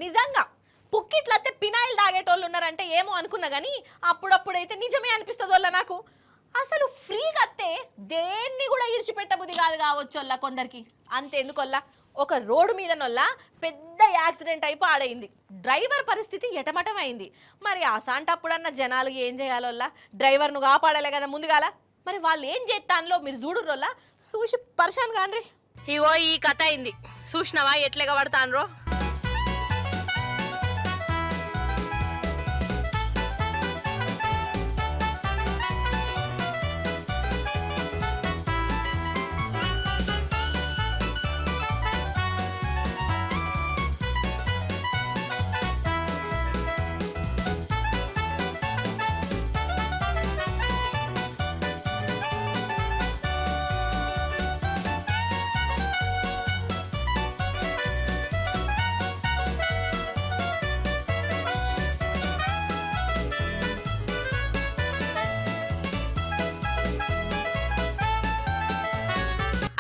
నిజంగా పుక్కిట్లయితే పినాయిల్ తాగేటోళ్ళు ఉన్నారంటే ఏమో అనుకున్నా గానీ అప్పుడప్పుడైతే నిజమే అనిపిస్తుందోళ్ళ నాకు. అసలు ఫ్రీగా అత్తే దేన్ని కూడా ఇడిచిపెట్టబుద్ధి కాదు కావచ్చోళ్ళ కొందరికి. అంతెందుకొల్లా ఒక రోడ్డు మీదనొల్ల పెద్ద యాక్సిడెంట్ అయి పాడైంది. డ్రైవర్ పరిస్థితి ఎటమటం అయింది. మరి అసాంటప్పుడన్నా జనాలు ఏం చేయాలోల్లా? డ్రైవర్ను కాపాడాలే కదా ముందుగాల. మరి వాళ్ళు ఏం చేస్తాన్లో మీరు చూడురోల్లా, చూసి పరిశాన్ కాండ్రి. ఇగో ఈ కథ అయింది చూసినవా ఎట్లేగా పడతాన్రో.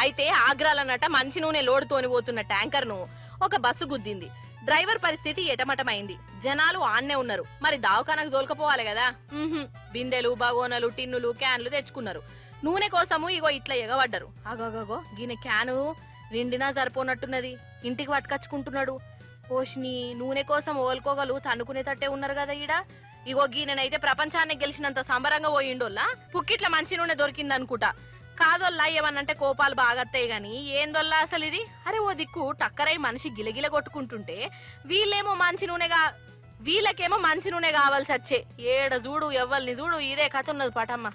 అయితే ఆగ్రాలన్నట మంచి నూనె లోడుతోని పోతున్న ట్యాంకర్ ను ఒక బస్సు గుద్దింది. డ్రైవర్ పరిస్థితి ఎటమటమైంది. జనాలు ఆన్నే ఉన్నారు. మరి దావకానకు దోల్కపోవాలి కదా. బిందెలు, బగోనలు, టిన్నులు, క్యాన్లు తెచ్చుకున్నారు. నూనె కోసము ఇగో ఇట్లా ఎగబడ్డరు. అగోగో గిన్నె క్యాను నిండినా సరిపోనట్టున్నది. ఇంటికి పట్టుకచ్చుకుంటున్నాడు. పోషిని నూనె కోసం ఓల్కోగలు తన్నుకునేటట్టే ఉన్నారు కదా ఈడ. ఇగో గీనెనైతే ప్రపంచాన్ని గెలిచినంత సంబరంగా పోయిండోల్లా. పుక్కిట్ల మంచి నూనె దొరికిందనుకుంటా. కాదొల్లా ఏమన్నంటే కోపాలు బాగత్తాయి గాని ఏందొల్లా అసలు ఇది? అరే ఓ దిక్కు టక్కరై మనిషి గిలగిల కొట్టుకుంటుంటే వీళ్ళకేమో మంచి నూనె కావాల్సి వచ్చే. ఏడ చూడు ఎవ్వల్ని చూడు ఇదే కథ ఉన్నది పటమ్మ.